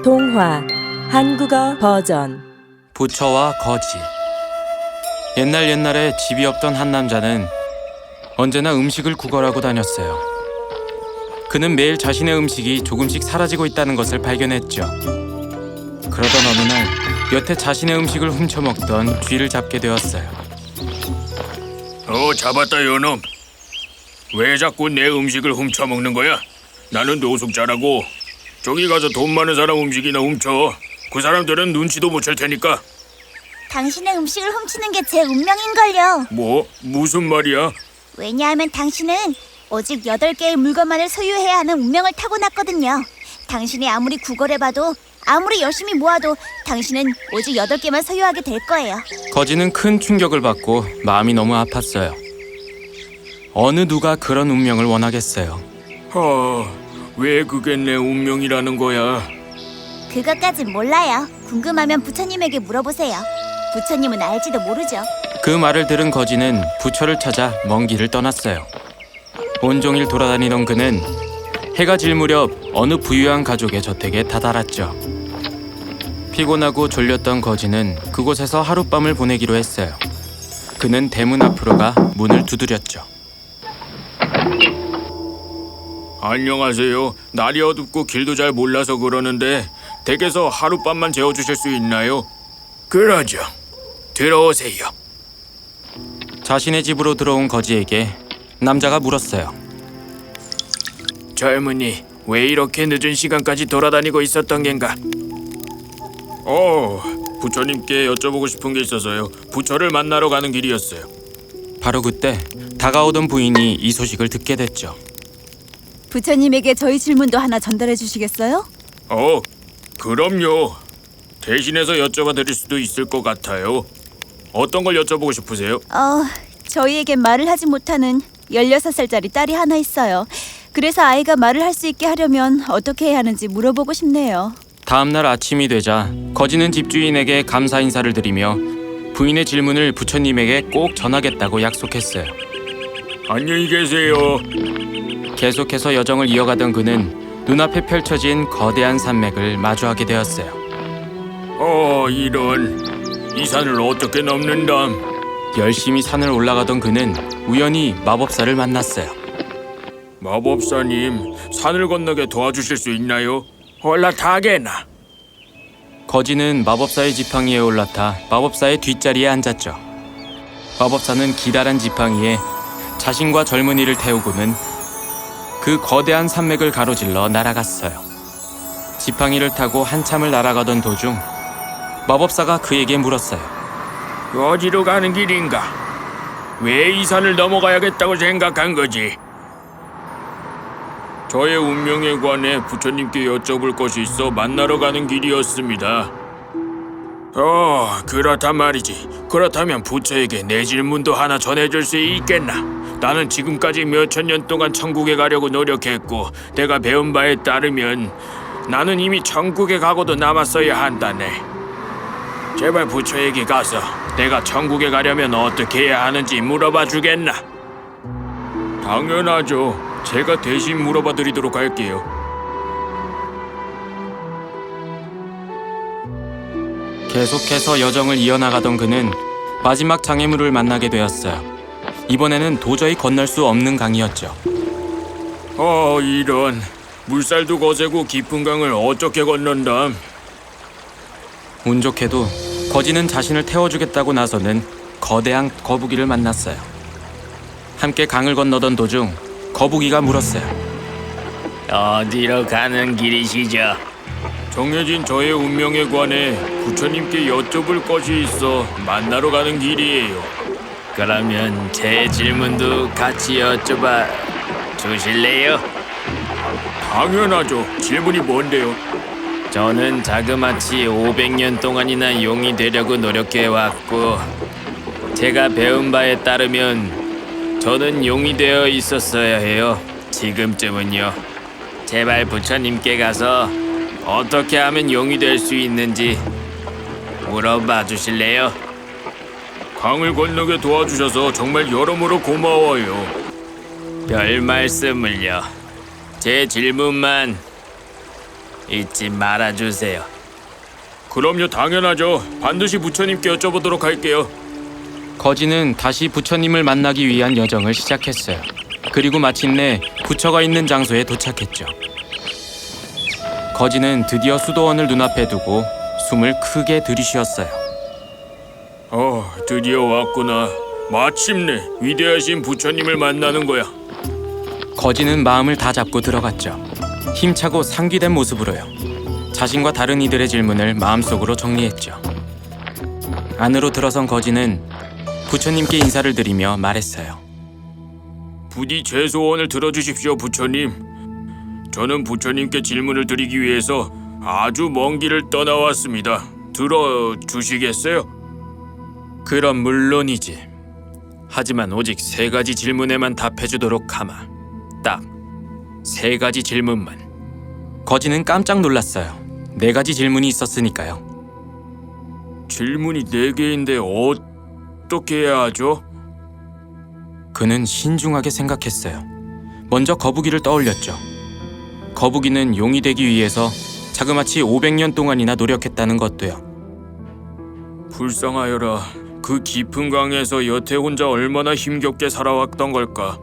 동화 한국어 버전. 부처와 거지. 옛날에 집이 없던 한 남자는 언제나 음식을 구걸하고 다녔어요. 그는 매일 자신의 음식이 조금씩 사라지고 있다는 것을 발견했죠. 그러던 어느 날 여태 자신의 음식을 훔쳐먹던 쥐를 잡게 되었어요. 잡았다 요놈. 왜 자꾸 내 음식을 훔쳐먹는 거야? 나는 노숙자라고. 저기 가서 돈 많은 사람 음식이나 훔쳐. 그 사람들은 눈치도 못 챌 테니까. 당신의 음식을 훔치는 게 제 운명인걸요. 뭐? 무슨 말이야? 왜냐하면 당신은 오직 8개의 물건만을 소유해야 하는 운명을 타고났거든요. 당신이 아무리 구걸해봐도, 아무리 열심히 모아도 당신은 오직 8개만 소유하게 될 거예요. 거지는 큰 충격을 받고 마음이 너무 아팠어요. 어느 누가 그런 운명을 원하겠어요. 왜 그게 내 운명이라는 거야? 그것까진 몰라요. 궁금하면 부처님에게 물어보세요. 부처님은 알지도 모르죠. 그 말을 들은 거지는 부처를 찾아 먼 길을 떠났어요. 온종일 돌아다니던 그는 해가 질 무렵 어느 부유한 가족의 저택에 다다랐죠. 피곤하고 졸렸던 거지는 그곳에서 하룻밤을 보내기로 했어요. 그는 대문 앞으로 가 문을 두드렸죠. 안녕하세요. 날이 어둡고 길도 잘 몰라서 그러는데 댁에서 하룻밤만 재워주실 수 있나요? 그러죠. 들어오세요. 자신의 집으로 들어온 거지에게 남자가 물었어요. 젊은이, 왜 이렇게 늦은 시간까지 돌아다니고 있었던 겐가? 부처님께 여쭤보고 싶은 게 있어서요. 부처를 만나러 가는 길이었어요. 바로 그때 다가오던 부인이 이 소식을 듣게 됐죠. 부처님에게 저희 질문도 하나 전달해 주시겠어요? 그럼요. 대신해서 여쭤봐 드릴 수도 있을 것 같아요. 어떤 걸 여쭤보고 싶으세요? 저희에게 말을 하지 못하는 16살짜리 딸이 하나 있어요. 그래서 아이가 말을 할 수 있게 하려면 어떻게 해야 하는지 물어보고 싶네요. 다음날 아침이 되자 거지는 집주인에게 감사 인사를 드리며 부인의 질문을 부처님에게 꼭 전하겠다고 약속했어요. 안녕히 계세요. 계속해서 여정을 이어가던 그는 눈앞에 펼쳐진 거대한 산맥을 마주하게 되었어요. 이런. 이 산을 어떻게 넘는담? 열심히 산을 올라가던 그는 우연히 마법사를 만났어요. 마법사님, 산을 건너게 도와주실 수 있나요? 올라타게나. 거지는 마법사의 지팡이에 올라타 마법사의 뒷자리에 앉았죠. 마법사는 기다란 지팡이에 자신과 젊은이를 태우고는 그 거대한 산맥을 가로질러 날아갔어요. 지팡이를 타고 한참을 날아가던 도중 마법사가 그에게 물었어요. 어디로 가는 길인가? 왜 이 산을 넘어가야겠다고 생각한 거지? 저의 운명에 관해 부처님께 여쭤볼 것이 있어 만나러 가는 길이었습니다. 그렇단 말이지. 그렇다면 부처에게 내 질문도 하나 전해줄 수 있겠나? 나는 지금까지 몇천 년 동안 천국에 가려고 노력했고 내가 배운 바에 따르면 나는 이미 천국에 가고도 남았어야 한다네. 제발 부처에게 가서 내가 천국에 가려면 어떻게 해야 하는지 물어봐 주겠나? 당연하죠. 제가 대신 물어봐 드리도록 할게요. 계속해서 여정을 이어나가던 그는 마지막 장애물을 만나게 되었어요. 이번에는 도저히 건널 수 없는 강이었죠. 이런. 물살도 거세고 깊은 강을 어떻게 건넌담? 운 좋게도 거지는 자신을 태워주겠다고 나서는 거대한 거북이를 만났어요. 함께 강을 건너던 도중 거북이가 물었어요. 어디로 가는 길이시죠? 정해진 저의 운명에 관해 부처님께 여쭤볼 것이 있어 만나러 가는 길이에요. 그러면 제 질문도 같이 여쭤봐 주실래요? 당연하죠. 질문이 뭔데요? 저는 자그마치 500년 동안이나 용이 되려고 노력해왔고 제가 배운 바에 따르면 저는 용이 되어 있었어야 해요. 지금쯤은요. 제발 부처님께 가서 어떻게 하면 용이 될 수 있는지 물어봐 주실래요? 강을 건너게 도와주셔서 정말 여러모로 고마워요. 별 말씀을요. 제 질문만 잊지 말아주세요. 그럼요, 당연하죠. 반드시 부처님께 여쭤보도록 할게요. 거지는 다시 부처님을 만나기 위한 여정을 시작했어요. 그리고 마침내 부처가 있는 장소에 도착했죠. 거지는 드디어 수도원을 눈앞에 두고 숨을 크게 들이쉬었어요. 드디어 왔구나. 마침내 위대하신 부처님을 만나는 거야. 거지는 마음을 다 잡고 들어갔죠. 힘차고 상기된 모습으로요. 자신과 다른 이들의 질문을 마음속으로 정리했죠. 안으로 들어선 거지는 부처님께 인사를 드리며 말했어요. 부디 제 소원을 들어주십시오, 부처님. 저는 부처님께 질문을 드리기 위해서 아주 먼 길을 떠나왔습니다. 들어주시겠어요? 그럼 물론이지. 하지만 오직 3가지 질문에만 답해주도록 하마. 딱 3가지 질문만. 거지는 깜짝 놀랐어요. 4가지 질문이 있었으니까요. 질문이 4개인데 어떻게 해야 하죠? 그는 신중하게 생각했어요. 먼저 거북이를 떠올렸죠. 거북이는 용이 되기 위해서 자그마치 500년 동안이나 노력했다는 것도요. 불쌍하여라. 그 깊은 강에서 여태 혼자 얼마나 힘겹게 살아왔던 걸까.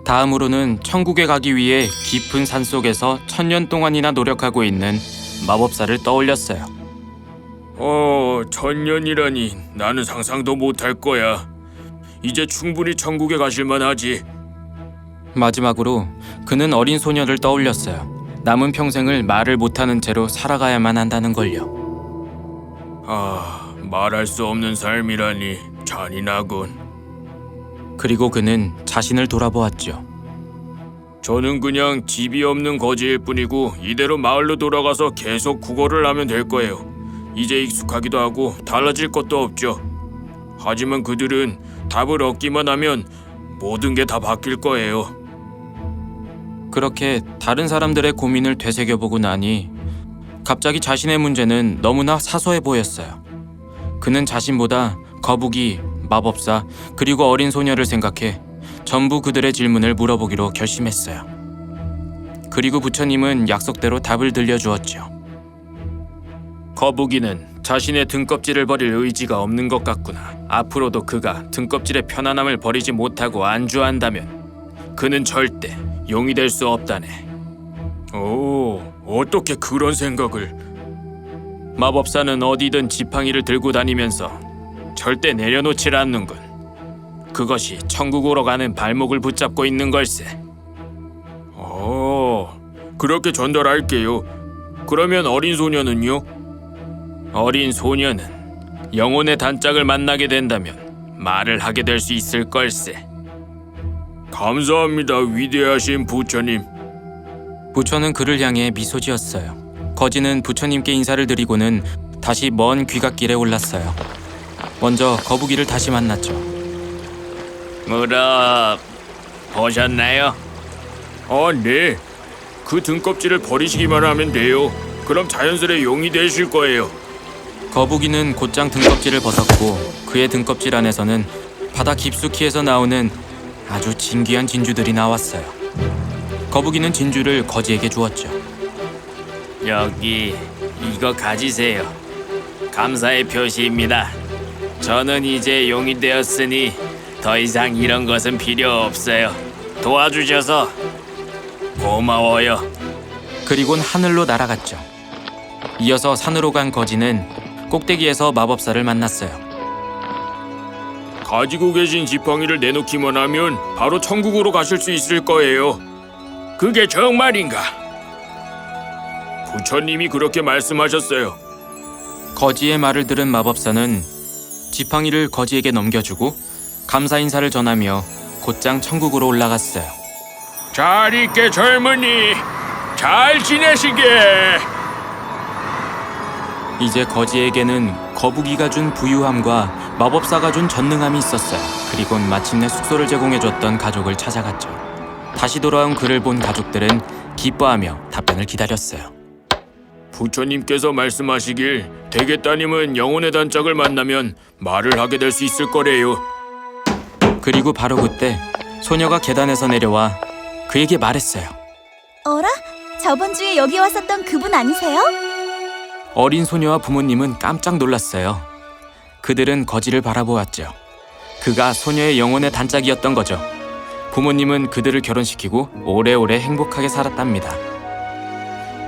다음으로는 천국에 가기 위해 깊은 산속에서 1000년 동안이나 노력하고 있는 마법사를 떠올렸어요. 1000년이라니 나는 상상도 못할 거야. 이제 충분히 천국에 가실만 하지. 마지막으로 그는 어린 소녀를 떠올렸어요. 남은 평생을 말을 못하는 채로 살아가야만 한다는 걸요. 말할 수 없는 삶이라니 잔인하군. 그리고 그는 자신을 돌아보았죠. 저는 그냥 집이 없는 거지일 뿐이고 이대로 마을로 돌아가서 계속 국어를 하면 될 거예요. 이제 익숙하기도 하고 달라질 것도 없죠. 하지만 그들은 답을 얻기만 하면 모든 게 다 바뀔 거예요. 그렇게 다른 사람들의 고민을 되새겨보고 나니 갑자기 자신의 문제는 너무나 사소해 보였어요. 그는 자신보다 거북이, 마법사, 그리고 어린 소녀를 생각해 전부 그들의 질문을 물어보기로 결심했어요. 그리고 부처님은 약속대로 답을 들려주었죠. 거북이는 자신의 등껍질을 버릴 의지가 없는 것 같구나. 앞으로도 그가 등껍질의 편안함을 버리지 못하고 안주한다면 그는 절대 용이 될 수 없다네. 어떻게 그런 생각을... 마법사는 어디든 지팡이를 들고 다니면서 절대 내려놓질 않는군. 그것이 천국으로 가는 발목을 붙잡고 있는 걸세. 그렇게 전달할게요. 그러면 어린 소녀는요? 어린 소녀는 영혼의 단짝을 만나게 된다면 말을 하게 될 수 있을 걸세. 감사합니다, 위대하신 부처님. 부처는 그를 향해 미소 지었어요. 거지는 부처님께 인사를 드리고는 다시 먼 귀갓길에 올랐어요. 먼저 거북이를 다시 만났죠. 보셨나요? 네. 그 등껍질을 버리시기만 하면 돼요. 그럼 자연스레 용이 되실 거예요. 거북이는 곧장 등껍질을 벗었고 그의 등껍질 안에서는 바다 깊숙이에서 나오는 아주 진귀한 진주들이 나왔어요. 거북이는 진주를 거지에게 주었죠. 여기 이거 가지세요. 감사의 표시입니다. 저는 이제 용이 되었으니 더 이상 이런 것은 필요 없어요. 도와주셔서 고마워요. 그리곤 하늘로 날아갔죠. 이어서 산으로 간 거지는 꼭대기에서 마법사를 만났어요. 가지고 계신 지팡이를 내놓기만 하면 바로 천국으로 가실 수 있을 거예요. 그게 정말인가? 부처님이 그렇게 말씀하셨어요. 거지의 말을 들은 마법사는 지팡이를 거지에게 넘겨주고 감사 인사를 전하며 곧장 천국으로 올라갔어요. 잘 있게 젊은이, 잘 지내시게. 이제 거지에게는 거북이가 준 부유함과 마법사가 준 전능함이 있었어요. 그리곤 마침내 숙소를 제공해줬던 가족을 찾아갔죠. 다시 돌아온 그를 본 가족들은 기뻐하며 답변을 기다렸어요. 부처님께서 말씀하시길 대개 따님은 영혼의 단짝을 만나면 말을 하게 될 수 있을 거래요. 그리고 바로 그때 소녀가 계단에서 내려와 그에게 말했어요. 어라? 저번 주에 여기 왔었던 그분 아니세요? 어린 소녀와 부모님은 깜짝 놀랐어요. 그들은 거지를 바라보았죠. 그가 소녀의 영혼의 단짝이었던 거죠. 부모님은 그들을 결혼시키고 오래오래 행복하게 살았답니다.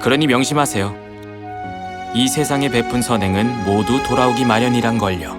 그러니 명심하세요. 이 세상에 베푼 선행은 모두 돌아오기 마련이란 걸요.